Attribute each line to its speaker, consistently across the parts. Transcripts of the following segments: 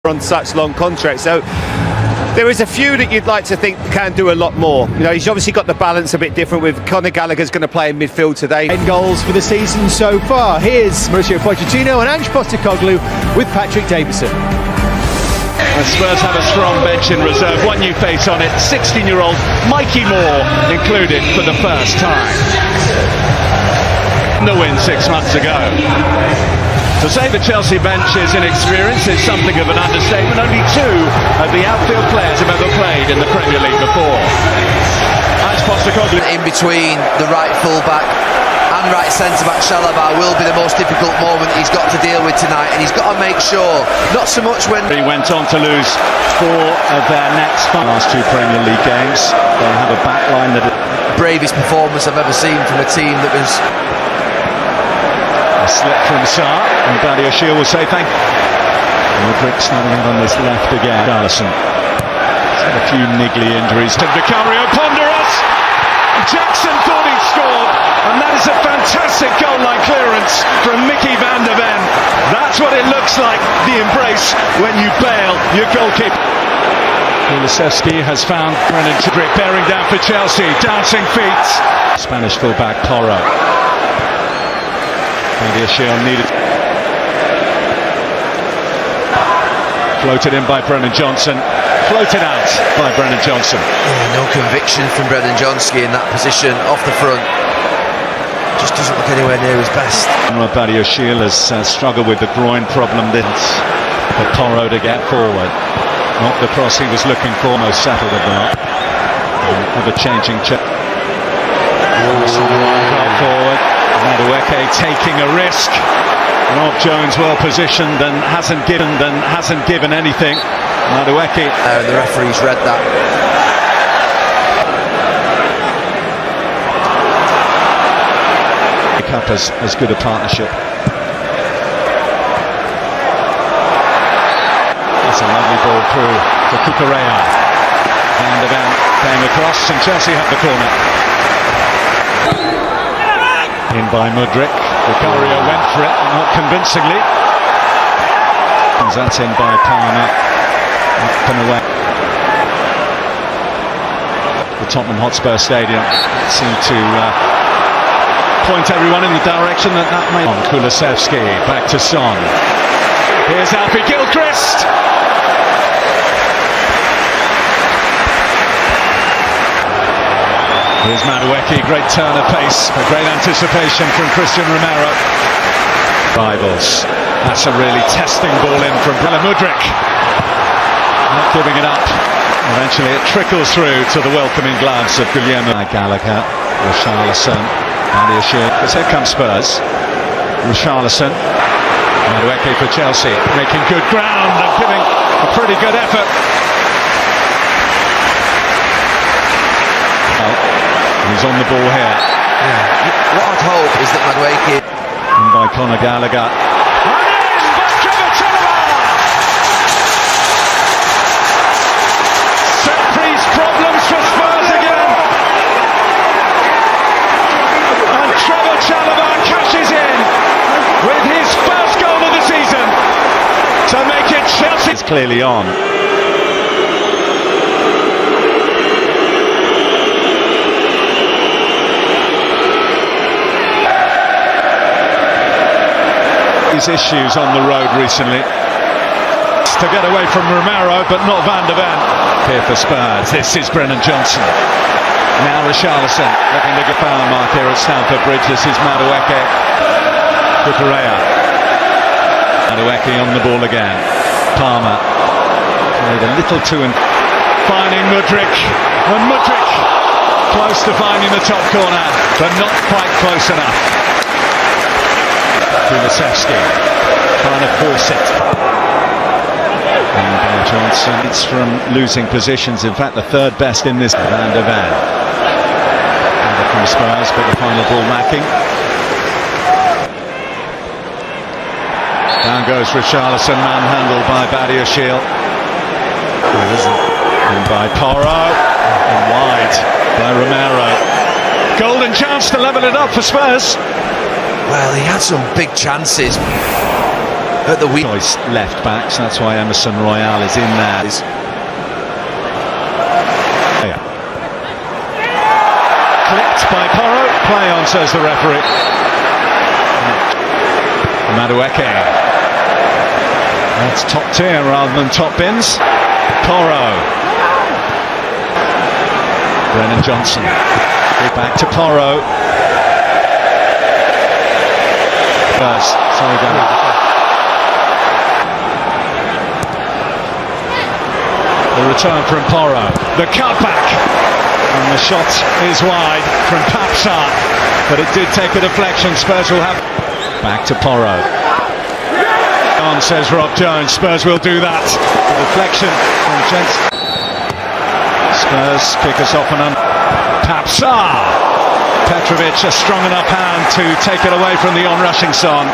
Speaker 1: on such long contracts. So there is a few that you'd like to think can do a lot more. You know, he's obviously got the balance a bit different with Conor Gallagher's going to play in midfield today.
Speaker 2: 10 goals for the season so far. Here's Mauricio Pochettino and Ange Postecoglou with Patrick Davison.
Speaker 3: The Spurs have a strong bench in reserve. One new face on it, 16-year-old Mikey Moore included for the first time. The win 6 months ago. To say the Chelsea bench is inexperienced is something of an understatement. Only two of the outfield players have ever played in the Premier League before. Ange Postecoglou.
Speaker 4: In between the right full-back and right centre-back Chalobah will be the most difficult moment he's got to deal with tonight, and he's got to make sure, not so much when...
Speaker 3: He went on to lose 4 of their next 5 last 2 Premier League games. They have a back line that...
Speaker 4: Bravest performance I've ever seen from a team that was...
Speaker 3: A slip from Sarr, and Badiashile will say thank you. Mudryk standing out on this left again. Alisson. He's had a few niggly injuries. To Vicario, ponderous! Jackson thought he scored, and that is a fantastic goal-line clearance from Mickey van der Ven. That's what it looks like, the embrace when you bail your goalkeeper. Kulusevski has found Brennan Mudryk bearing down for Chelsea, dancing feet. Spanish fullback Porro. Badiashile needed. Floated in by Brennan Johnson. Floated out by Brennan Johnson.
Speaker 4: Yeah, no conviction from Brennan Johnson in that position off the front. Just doesn't look anywhere near his best.
Speaker 3: Badiashile has struggled with the groin problem. For Porro to get forward. Not the cross he was looking for. Most settled at that. With a changing check. Forward. Madueke taking a risk. Rob Jones well positioned and hasn't given anything. Madueke.
Speaker 4: And the referee's read that.
Speaker 3: Pick up as good a partnership. That's a lovely ball through for Cucurella. Van der Ven came across and Chelsea have the corner. In by Mudryk. Vicario went for it, not convincingly. And that's in by Palmer. Up and away. The Tottenham Hotspur Stadium seemed to point everyone in the direction that may... On Kulusevski, back to Son. Here's Alfie Gilchrist. Here's Madueke, great turn of pace, a great anticipation from Christian Romero. Rivals, that's a really testing ball in from Mudryk. Not giving it up. Eventually it trickles through to the welcoming gloves of Guillermo. Gallagher, Richarlison, Badiashile. Because here comes Spurs. Richarlison, Madueke for Chelsea, making good ground and giving a pretty good effort. He's on the ball here.
Speaker 4: Yeah. What I'd hope is that Madueke...
Speaker 3: And by Conor Gallagher. Set-piece problems for Spurs again. And Trevor Chalobah cashes in with his first goal of the season to make it Chelsea. It's clearly on. Issues on the road recently to get away from Romero, but not Van der Ven. Here for Spurs, this is Brennan Johnson. Now Richarlison looking to get foul mark here at Stamford Bridge. This is Madueke. Cucurella. Madueke on the ball again. Palmer played a little too and finding Mudryk, and Mudryk close to finding the top corner, but not quite close enough. Kulusevski trying to force it. And Johnson, it's from losing positions. In fact, the third best in this. Van der Ven. Over from Spurs, but the final ball lacking. Down goes Richarlison, manhandled by Badiashile. And by Porro. And wide by Romero. Golden chance to level it up for Spurs.
Speaker 4: Well, he had some big chances. at the week.
Speaker 3: Choice left backs, that's why Emerson Royale is in there. Yeah. Clipped by Porro, play on, says the referee. Madueke. That's top tier rather than top bins. Porro. Brennan Johnson. Back to Porro. First, sorry, Gary. The return from Porro. The cutback. And the shot is wide from Papsar. But it did take a deflection. Spurs will have. Back to Porro. On, says Rob Jones. Spurs will do that. The deflection from Jensen. Spurs kick us off and on. Papsar. Petrovic, a strong enough hand to take it away from the on-rushing Son.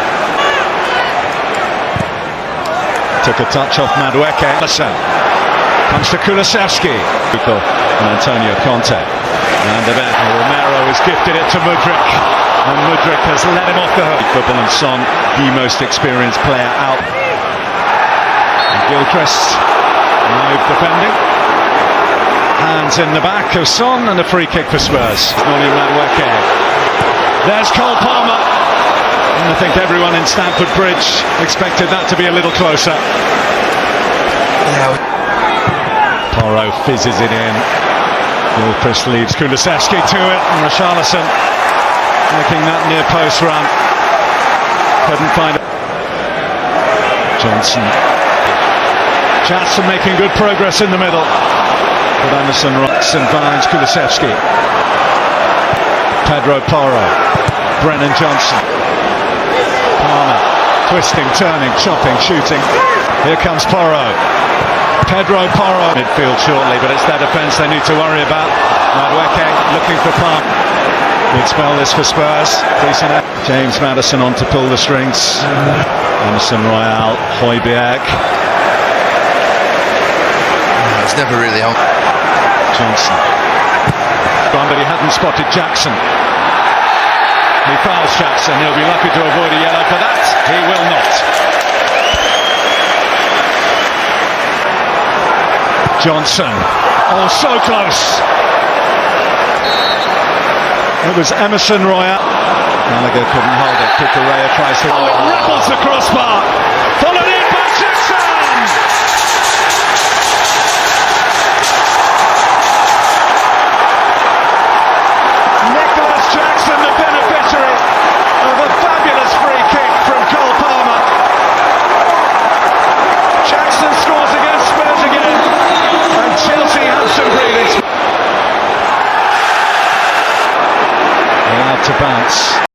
Speaker 3: Took a touch off Madueke. Comes to Kulusevski. And Antonio Conte. And Romero has gifted it to Mudryk. And Mudryk has let him off the hook. Football and Son, the most experienced player out. And Gilchrist, live defending. Hands in the back of Son and a free kick for Spurs. Noli Madueke. There's Cole Palmer. And I think everyone in Stamford Bridge expected that to be a little closer.
Speaker 4: Yeah.
Speaker 3: Porro fizzes it in. Gilchrist leaves Kulusevski to it. And Richarlison making that near post run. Couldn't find it. Johnson. Jackson making good progress in the middle. But Emerson Roxon finds Kulusevski. Pedro Porro. Brennan Johnson. Palmer. Twisting, turning, chopping, shooting. Here comes Porro. Pedro Porro. Midfield shortly, but it's their defence they need to worry about. Madueke looking for Palmer. Good spell this for Spurs. Decent. James Maddison on to pull the strings. Emerson Royale. Højbjerg.
Speaker 4: It's never really on.
Speaker 3: Johnson. But he hadn't spotted Jackson. He fouls Jackson. He'll be lucky to avoid a yellow for that. He will not. Johnson. Oh, so close. It was Emerson Royale. Gallagher couldn't hold it. Kukurea tries to. Oh, it ripples the crossbar. Followed in by Jackson. Jackson, the beneficiary of a fabulous free kick from Cole Palmer. Jackson scores against Spurs again, and Chelsea have some breathing. Allowed to bounce.